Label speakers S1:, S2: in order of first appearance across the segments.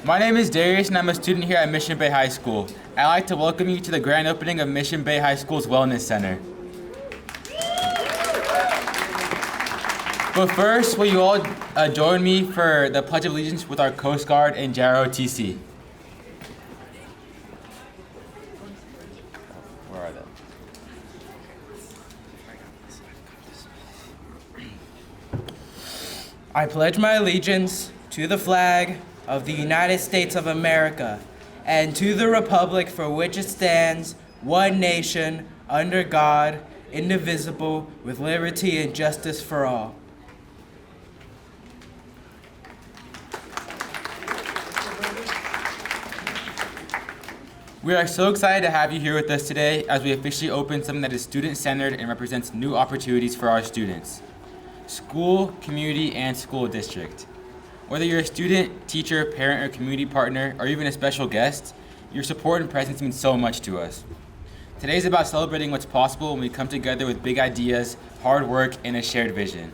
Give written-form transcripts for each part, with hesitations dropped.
S1: My name is Darius and I'm a student here at Mission Bay High School. I'd like to welcome you to the grand opening of Mission Bay High School's Wellness Center. But first, will you all join me for the Pledge of Allegiance with our Coast Guard and JROTC? Where are they?
S2: I pledge my allegiance to the flag of the United States of America and to the republic for which it stands, one nation, under God, indivisible, with liberty and justice for all.
S1: We are so excited to have you here with us today as we officially open something that is student-centered and represents new opportunities for our students. School, community, and school district. Whether you're a student, teacher, parent, or community partner, or even a special guest, your support and presence means so much to us. Today is about celebrating what's possible when we come together with big ideas, hard work, and a shared vision.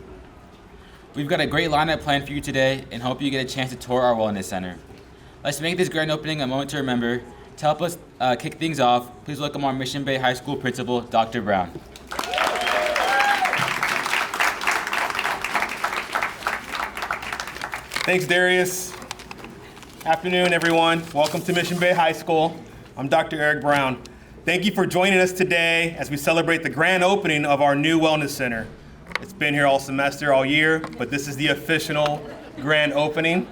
S1: We've got a great lineup planned for you today and hope you get a chance to tour our Wellness Center. Let's make this grand opening a moment to remember. To help us kick things off, please welcome our Mission Bay High School Principal, Dr. Brown.
S3: Thanks, Darius. Afternoon, everyone. Welcome to Mission Bay High School. I'm Dr. Eric Brown. Thank you for joining us today as we celebrate the grand opening of our new Wellness Center. It's been here all semester, all year, but this is the official grand opening.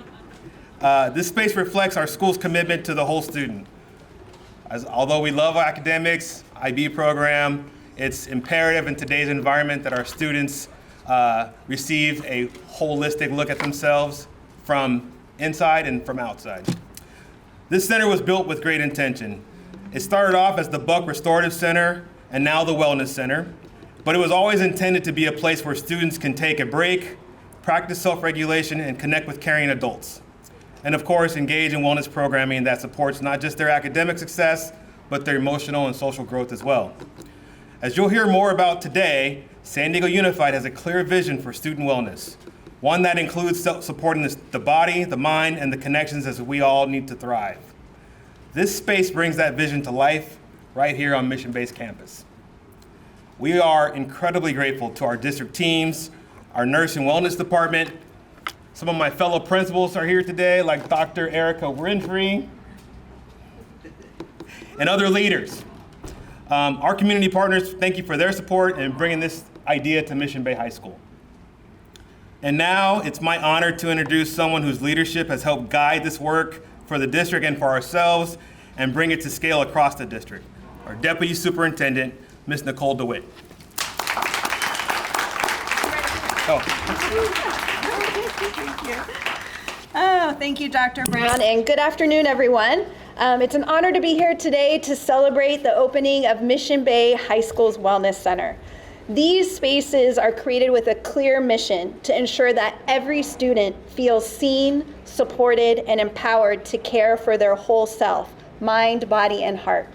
S3: This space reflects our school's commitment to the whole student. Although we love our academics, IB program, it's imperative in today's environment that our students receive a holistic look at themselves from inside and from outside. This center was built with great intention. It started off as the Buck Restorative Center and now the Wellness Center, but it was always intended to be a place where students can take a break, practice self-regulation, and connect with caring adults. And of course, engage in wellness programming that supports not just their academic success, but their emotional and social growth as well. As you'll hear more about today, San Diego Unified has a clear vision for student wellness, one that includes supporting the body, the mind, and the connections as we all need to thrive. This space brings that vision to life right here on Mission Bay's campus. We are incredibly grateful to our district teams, our nurse and wellness department. Some of my fellow principals are here today, like Dr. Erica Winfrey, and other leaders. Our community partners, thank you for their support in bringing this idea to Mission Bay High School. And now it's my honor to introduce someone whose leadership has helped guide this work for the district and for ourselves and bring it to scale across the district, our Deputy Superintendent, Ms. Nicole DeWitt.
S4: Thank you, Dr. Brown, and good afternoon, everyone. It's an honor to be here today to celebrate the opening of Mission Bay High School's Wellness Center. These spaces are created with a clear mission to ensure that every student feels seen, supported, and empowered to care for their whole self, mind, body, and heart.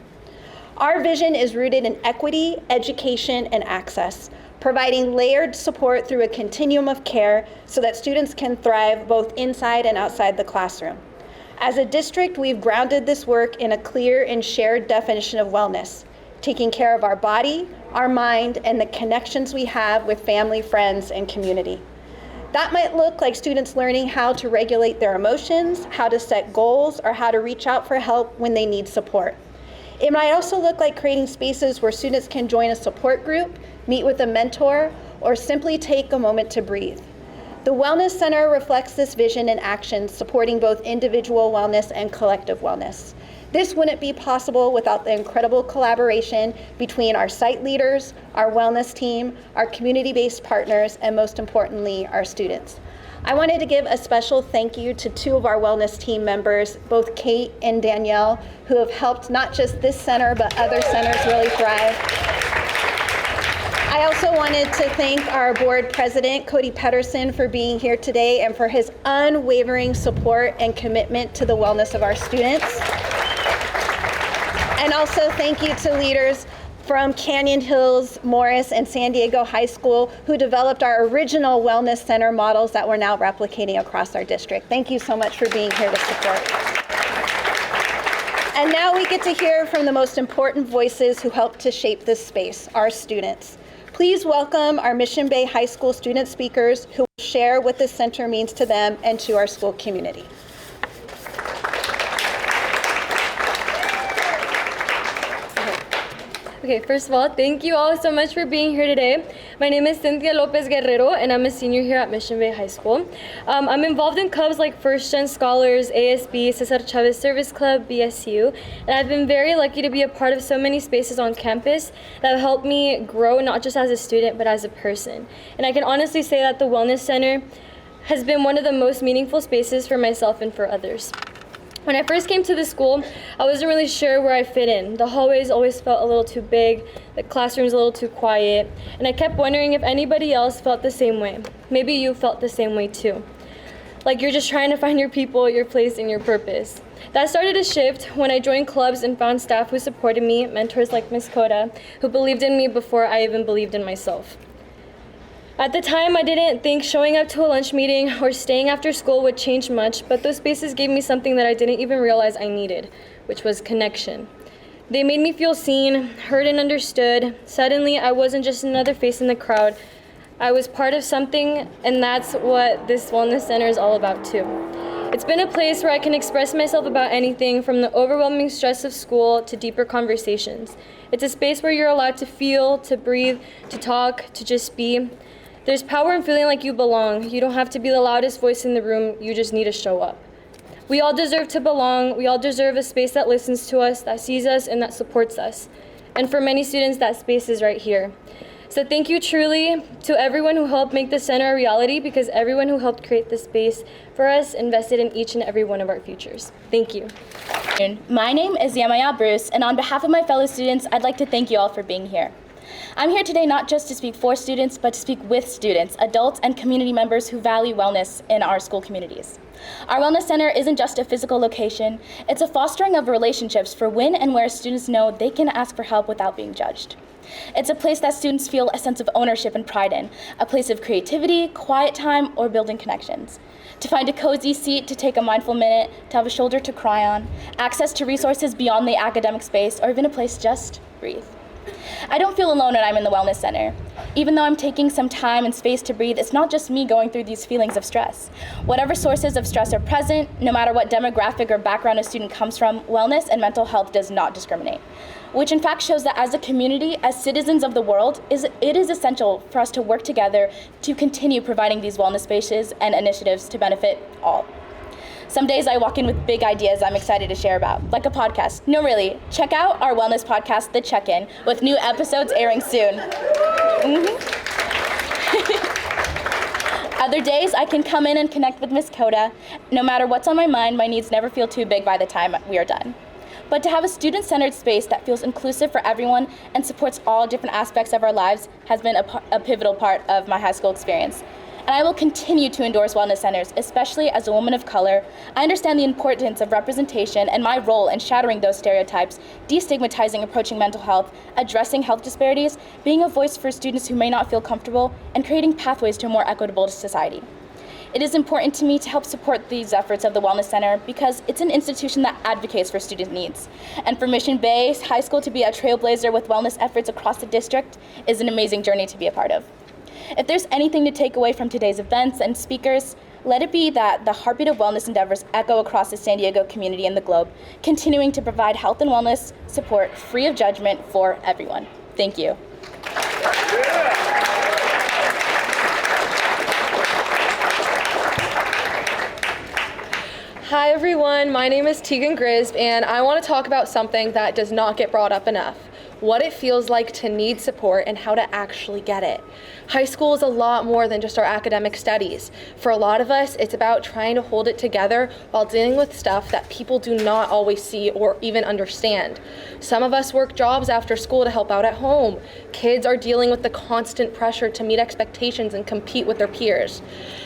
S4: Our vision is rooted in equity, education, and access, providing layered support through a continuum of care so that students can thrive both inside and outside the classroom. As a district, we've grounded this work in a clear and shared definition of wellness, taking care of our body, our mind, and the connections we have with family, friends, and community. That might look like students learning how to regulate their emotions, how to set goals, or how to reach out for help when they need support. It might also look like creating spaces where students can join a support group, meet with a mentor, or simply take a moment to breathe. The Wellness Center reflects this vision in action, supporting both individual wellness and collective wellness. This wouldn't be possible without the incredible collaboration between our site leaders, our wellness team, our community-based partners, and most importantly, our students. I wanted to give a special thank you to two of our wellness team members, both Kate and Danielle, who have helped not just this center, but other centers really thrive. I also wanted to thank our board president, Cody Pedersen, for being here today and for his unwavering support and commitment to the wellness of our students. And also thank you to leaders from Canyon Hills, Morris, and San Diego High School, who developed our original wellness center models that we're now replicating across our district. Thank you so much for being here to support. And now we get to hear from the most important voices who helped to shape this space, our students. Please welcome our Mission Bay High School student speakers who will share what this center means to them and to our school community.
S5: Okay, first of all, thank you all so much for being here today. My name is Cynthia Lopez Guerrero, and I'm a senior here at Mission Bay High School. I'm involved in clubs like First Gen Scholars, ASB, Cesar Chavez Service Club, BSU, and I've been very lucky to be a part of so many spaces on campus that have helped me grow not just as a student, but as a person. And I can honestly say that the Wellness Center has been one of the most meaningful spaces for myself and for others. When I first came to the school, I wasn't really sure where I fit in. The hallways always felt a little too big, the classrooms a little too quiet, and I kept wondering if anybody else felt the same way. Maybe you felt the same way too. Like you're just trying to find your people, your place, and your purpose. That started to shift when I joined clubs and found staff who supported me, mentors like Ms. Coda, who believed in me before I even believed in myself. At the time, I didn't think showing up to a lunch meeting or staying after school would change much, but those spaces gave me something that I didn't even realize I needed, which was connection. They made me feel seen, heard, and understood. Suddenly, I wasn't just another face in the crowd. I was part of something, and that's what this Wellness Center is all about too. It's been a place where I can express myself about anything from the overwhelming stress of school to deeper conversations. It's a space where you're allowed to feel, to breathe, to talk, to just be. There's power in feeling like you belong. You don't have to be the loudest voice in the room, you just need to show up. We all deserve to belong. We all deserve a space that listens to us, that sees us, and that supports us. And for many students, that space is right here. So thank you truly to everyone who helped make the center a reality, because everyone who helped create this space for us invested in each and every one of our futures. Thank you.
S6: My name is Yamaya Bruce, and on behalf of my fellow students, I'd like to thank you all for being here. I'm here today not just to speak for students, but to speak with students, adults, and community members who value wellness in our school communities. Our Wellness Center isn't just a physical location, it's a fostering of relationships for when and where students know they can ask for help without being judged. It's a place that students feel a sense of ownership and pride in, a place of creativity, quiet time, or building connections. To find a cozy seat to take a mindful minute, to have a shoulder to cry on, access to resources beyond the academic space, or even a place just to breathe. I don't feel alone when I'm in the Wellness Center. Even though I'm taking some time and space to breathe, it's not just me going through these feelings of stress. Whatever sources of stress are present, no matter what demographic or background a student comes from, wellness and mental health does not discriminate. Which in fact shows that as a community, as citizens of the world, it is essential for us to work together to continue providing these wellness spaces and initiatives to benefit all. Some days I walk in with big ideas I'm excited to share about, like a podcast. No, really, check out our wellness podcast, The Check-In, with new episodes airing soon. Other days I can come in and connect with Ms. Coda. No matter what's on my mind, my needs never feel too big by the time we are done. But to have a student-centered space that feels inclusive for everyone and supports all different aspects of our lives has been a pivotal part of my high school experience. And I will continue to endorse wellness centers, especially as a woman of color. I understand the importance of representation and my role in shattering those stereotypes, destigmatizing approaching mental health, addressing health disparities, being a voice for students who may not feel comfortable, and creating pathways to a more equitable society. It is important to me to help support these efforts of the Wellness Center because it's an institution that advocates for student needs. And for Mission Bay High School to be a trailblazer with wellness efforts across the district is an amazing journey to be a part of. If there's anything to take away from today's events and speakers, let it be that the heartbeat of wellness endeavors echo across the San Diego community and the globe, continuing to provide health and wellness support free of judgment for everyone. Thank you.
S7: Hi everyone, my name is Tegan Grisb, and I want to talk about something that does not get brought up enough. What it feels like to need support and how to actually get it. High school is a lot more than just our academic studies. For a lot of us, it's about trying to hold it together while dealing with stuff that people do not always see or even understand. Some of us work jobs after school to help out at home. Kids are dealing with the constant pressure to meet expectations and compete with their peers.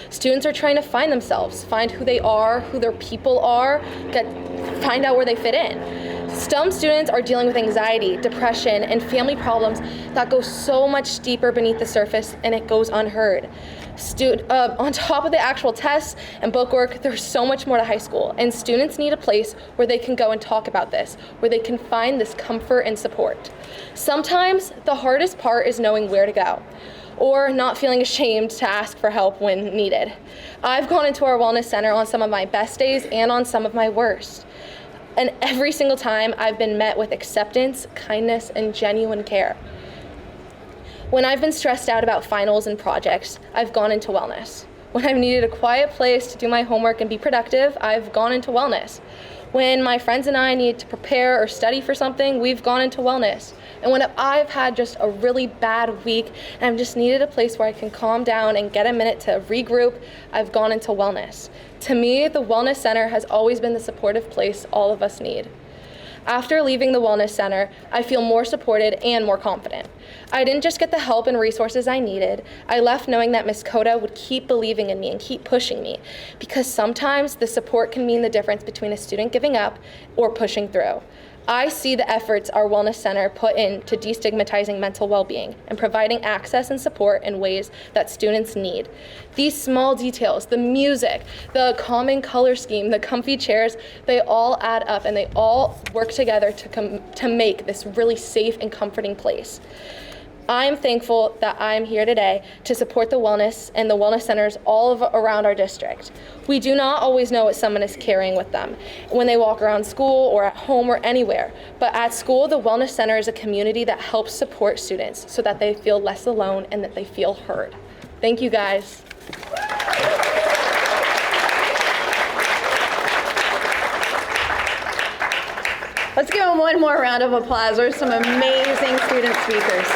S7: Students are trying to find themselves, find who they are, who their people are, find out where they fit in. Some students are dealing with anxiety, depression, and family problems that go so much deeper beneath the surface and it goes unheard. On top of the actual tests and bookwork, there's so much more to high school, and students need a place where they can go and talk about this, where they can find this comfort and support. Sometimes the hardest part is knowing where to go, or not feeling ashamed to ask for help when needed. I've gone into our wellness center on some of my best days and on some of my worst. And every single time I've been met with acceptance, kindness, and genuine care. When I've been stressed out about finals and projects, I've gone into wellness. When I've needed a quiet place to do my homework and be productive, I've gone into wellness. When my friends and I need to prepare or study for something, we've gone into wellness. And when I've had just a really bad week and I've just needed a place where I can calm down and get a minute to regroup, I've gone into wellness. To me, the Wellness Center has always been the supportive place all of us need. After leaving the Wellness Center, I feel more supported and more confident. I didn't just get the help and resources I needed. I left knowing that Ms. Cota would keep believing in me and keep pushing me, because sometimes the support can mean the difference between a student giving up or pushing through. I see the efforts our Wellness Center put into destigmatizing mental well-being and providing access and support in ways that students need. These small details, the music, the calming color scheme, the comfy chairs, they all add up and they all work together to make this really safe and comforting place. I'm thankful that I'm here today to support the wellness and the wellness centers around our district. We do not always know what someone is carrying with them when they walk around school or at home or anywhere. But at school, the wellness center is a community that helps support students so that they feel less alone and that they feel heard. Thank you, guys.
S4: Let's give them one more round of applause. There's some amazing student speakers.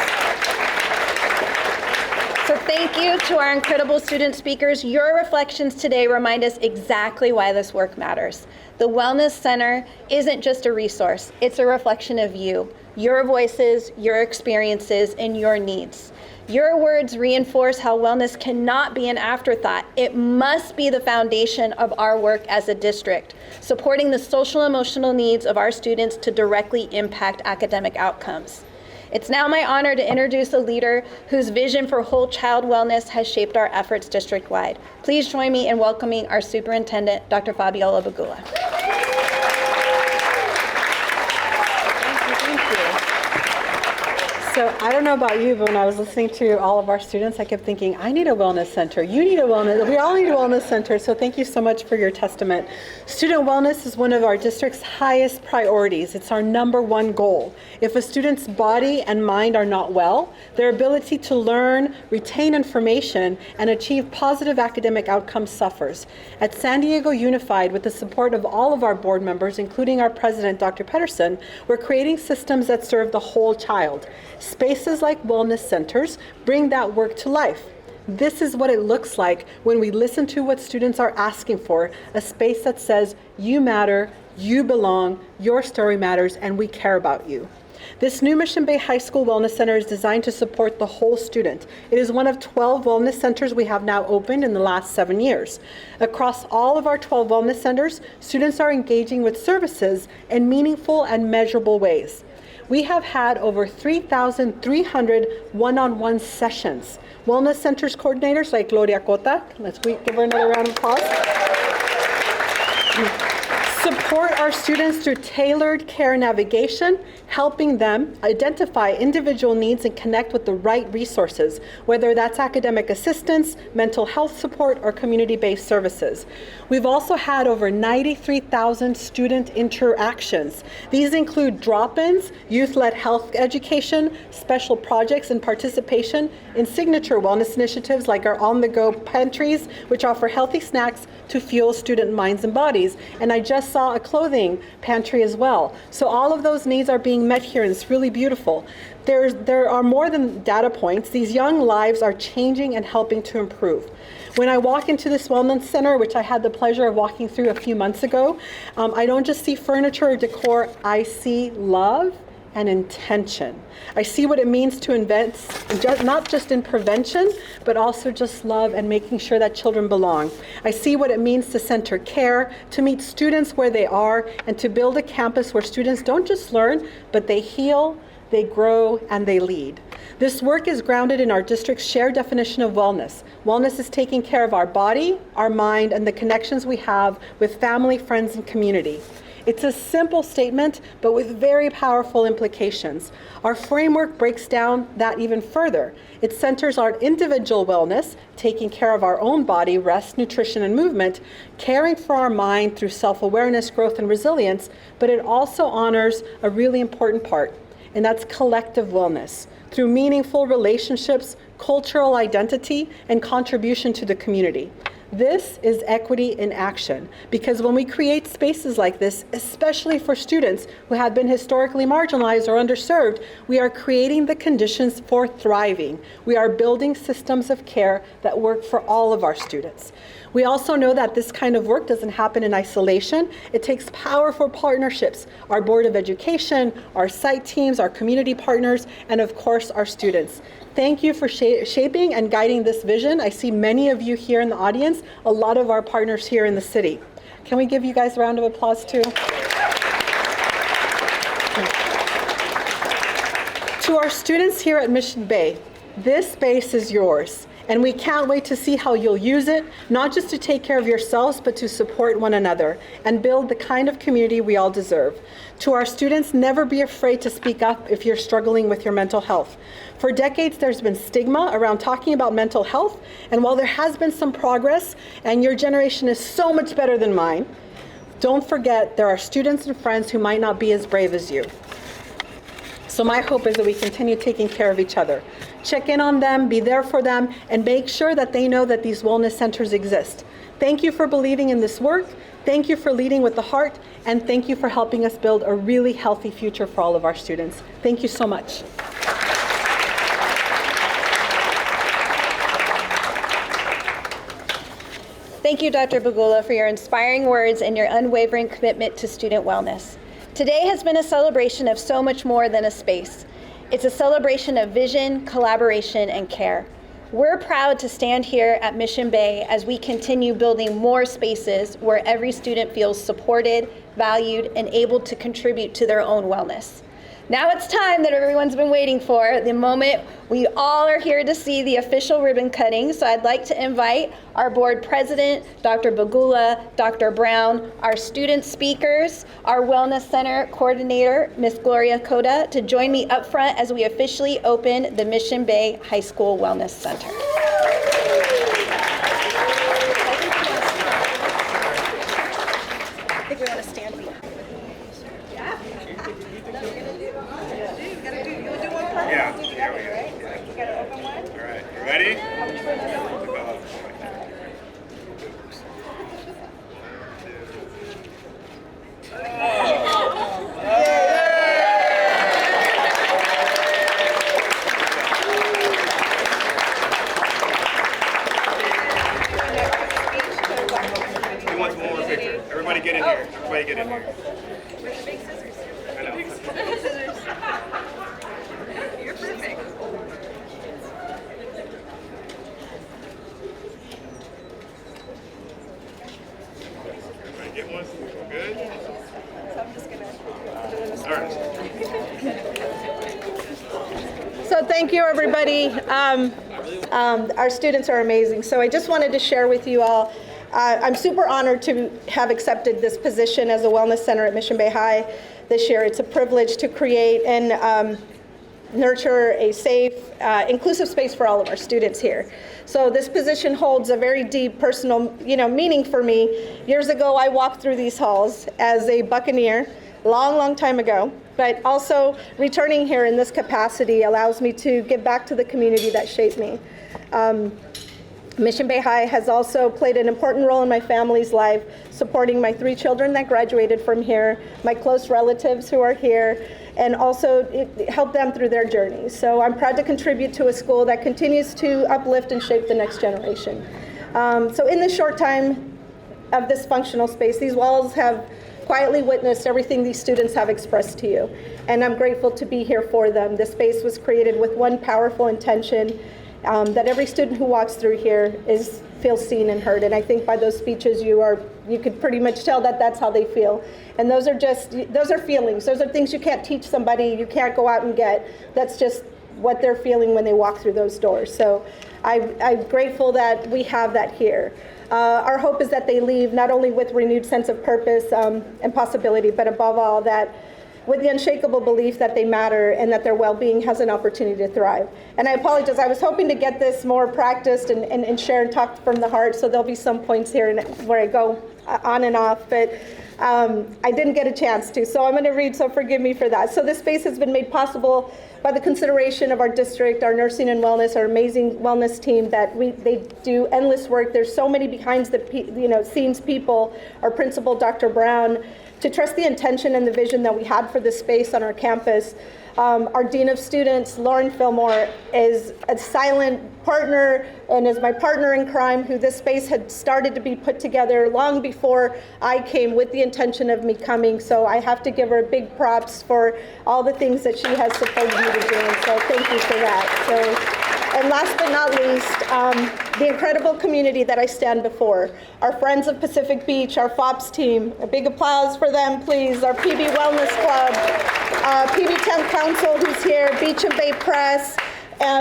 S4: So thank you to our incredible student speakers. Your reflections today remind us exactly why this work matters. The Wellness Center isn't just a resource, it's a reflection of you, your voices, your experiences, and your needs. Your words reinforce how wellness cannot be an afterthought. It must be the foundation of our work as a district, supporting the social and emotional needs of our students to directly impact academic outcomes. It's now my honor to introduce a leader whose vision for whole child wellness has shaped our efforts district-wide. Please join me in welcoming our superintendent, Dr. Fabiola Bagula.
S8: So I don't know about you, but when I was listening to all of our students, I kept thinking, I need a wellness center. You need a wellness, we all need a wellness center. So thank you so much for your testament. Student wellness is one of our district's highest priorities. It's our #1 goal. If a student's body and mind are not well, their ability to learn, retain information, and achieve positive academic outcomes suffers. At San Diego Unified, with the support of all of our board members, including our president, Dr. Pedersen, we're creating systems that serve the whole child. Spaces like wellness centers bring that work to life. This is what it looks like when we listen to what students are asking for, a space that says, you matter, you belong, your story matters, and we care about you. This new Mission Bay High School Wellness Center is designed to support the whole student. It is one of 12 wellness centers we have now opened in the last 7 years. Across all of our 12 wellness centers, students are engaging with services in meaningful and measurable ways. We have had over 3,300 one-on-one sessions. Wellness centers coordinators like Gloria Cota, let's give her another round of applause, support our students through tailored care navigation, helping them identify individual needs and connect with the right resources, whether that's academic assistance, mental health support, or community-based services. We've also had over 93,000 student interactions. These include drop-ins, youth-led health education, special projects, and participation in signature wellness initiatives like our on-the-go pantries, which offer healthy snacks to fuel student minds and bodies. And I just saw a clothing pantry as well. So all of those needs are being met here, and it's really beautiful. There are more than data points. These young lives are changing and helping to improve. When I walk into this wellness center, which I had the pleasure of walking through a few months ago, I don't just see furniture or decor, I see love and intention. I see what it means to invest, not just in prevention, but also just love and making sure that children belong. I see what it means to center care, to meet students where they are, and to build a campus where students don't just learn, but they heal, they grow, and they lead. This work is grounded in our district's shared definition of wellness. Wellness is taking care of our body, our mind, and the connections we have with family, friends, and community. It's a simple statement, but with very powerful implications. Our framework breaks down that even further. It centers our individual wellness, taking care of our own body, rest, nutrition, and movement, caring for our mind through self-awareness, growth, and resilience, but it also honors a really important part, and that's collective wellness, through meaningful relationships, cultural identity, and contribution to the community. This is equity in action, because when we create spaces like this, especially for students who have been historically marginalized or underserved, we are creating the conditions for thriving. We are building systems of care that work for all of our students. We also know that this kind of work doesn't happen in isolation. It takes powerful partnerships, our Board of Education, our site teams, our community partners, and of course, our students. Thank you for shaping and guiding this vision. I see many of you here in the audience, a lot of our partners here in the city. Can we give you guys a round of applause too? To our students here at Mission Bay, this space is yours. And we can't wait to see how you'll use it, not just to take care of yourselves, but to support one another and build the kind of community we all deserve. To our students, never be afraid to speak up if you're struggling with your mental health. For decades, there's been stigma around talking about mental health, and while there has been some progress, and your generation is so much better than mine, don't forget there are students and friends who might not be as brave as you. So my hope is that we continue taking care of each other. Check in on them, be there for them, and make sure that they know that these wellness centers exist. Thank you for believing in this work. Thank you for leading with the heart. And thank you for helping us build a really healthy future for all of our students. Thank you so much.
S4: Thank you, Dr. Begula, for your inspiring words and your unwavering commitment to student wellness. Today has been a celebration of so much more than a space. It's a celebration of vision, collaboration, and care. We're proud to stand here at Mission Bay as we continue building more spaces where every student feels supported, valued, and able to contribute to their own wellness. Now it's time that everyone's been waiting for, the moment we all are here to see the official ribbon cutting. So I'd like to invite our board president, Dr. Begula, Dr. Brown, our student speakers, our Wellness Center coordinator, Ms. Gloria Coda, to join me up front as we officially open the Mission Bay High School Wellness Center. I think we want to stand behind.
S3: Yeah.
S4: You gotta open one.
S3: All right. You ready? Who wants one more picture? Everybody get in here. Everybody get in here. I know.
S4: You're perfect.
S3: Everybody get one? Good?
S4: So I'm just gonna
S3: All right.
S4: So thank you, everybody. Our students are amazing. So I just wanted to share with you all, I'm super honored to have accepted this position as a wellness center at Mission Bay High this year. It's a privilege to create and nurture a safe, inclusive space for all of our students here. So this position holds a very deep personal, meaning for me. Years ago, I walked through these halls as a Buccaneer, long time ago, but also returning here in this capacity allows me to give back to the community that shaped me. Mission Bay High has also played an important role in my family's life, supporting my 3 children that graduated from here, my close relatives who are here, and also help them through their journeys. So I'm proud to contribute to a school that continues to uplift and shape the next generation. So in the short time of this functional space, these walls have quietly witnessed everything these students have expressed to you. And I'm grateful to be here for them. This space was created with one powerful intention, that every student who walks through here feels seen and heard. And I think by those speeches you could pretty much tell that that's how they feel. And those are feelings. Those are things you can't teach somebody, you can't go out and get. That's just what they're feeling when they walk through those doors. So I'm grateful that we have that here. Our hope is that they leave not only with renewed sense of purpose and possibility, but above all, that with the unshakable belief that they matter and that their well-being has an opportunity to thrive. And I apologize, I was hoping to get this more practiced and share and talk from the heart, so there'll be some points here where I go on and off, but I didn't get a chance to, so I'm going to read, so forgive me for that. So this space has been made possible by the consideration of our district, our nursing and wellness, our amazing wellness team, that they do endless work. There's so many behind the scenes people, our principal, Dr. Brown, to trust the intention and the vision that we had for this space on our campus. Our Dean of Students, Lauren Fillmore, is a silent partner and is my partner in crime, who this space had started to be put together long before I came with the intention of me coming. So I have to give her big props for all the things that she has supported me to do. And so thank you for that. And last but not least, the incredible community that I stand before. Our Friends of Pacific Beach, our FOPS team, a big applause for them, please. Our PB Wellness Club, PB Town Council who's here, Beach and Bay Press,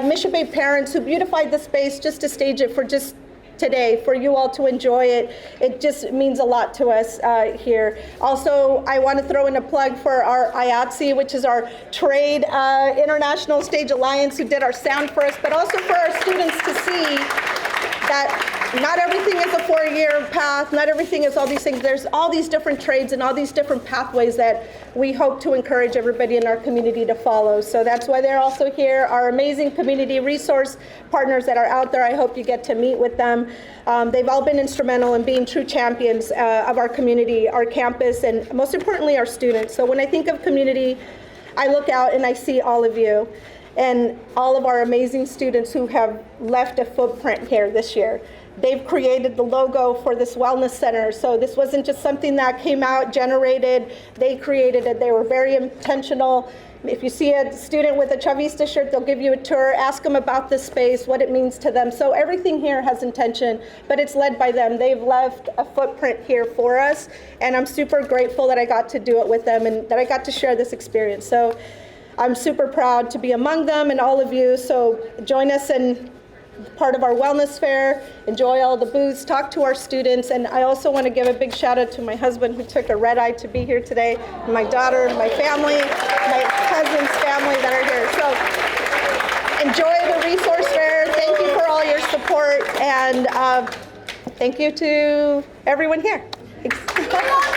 S4: Mission Bay parents who beautified the space just to stage it for just today, for you all to enjoy it. It just means a lot to us here. Also, I want to throw in a plug for our IATSE, which is our Trade International Stage Alliance, who did our sound for us, but also for our students to see that not everything is a 4-year path, not everything is all these things. There's all these different trades and all these different pathways that we hope to encourage everybody in our community to follow. So that's why they're also here. Our amazing community resource partners that are out there, I hope you get to meet with them. They've all been instrumental in being true champions of our community, our campus, and most importantly, our students. So when I think of community, I look out and I see all of you and all of our amazing students who have left a footprint here this year. They've created the logo for this wellness center. So this wasn't just something that came out, generated. They created it. They were very intentional. If you see a student with a Chavista shirt, they'll give you a tour, ask them about this space, what it means to them. So everything here has intention, but it's led by them. They've left a footprint here for us, and I'm super grateful that I got to do it with them and that I got to share this experience. So I'm super proud to be among them and all of you. So join us in part of our wellness fair, enjoy all the booths, talk to our students, and I also want to give a big shout out to my husband who took a red eye to be here today, and my daughter, my family, my cousin's family that are here. So enjoy the resource fair. Thank you for all your support, and thank you to everyone here. Thanks.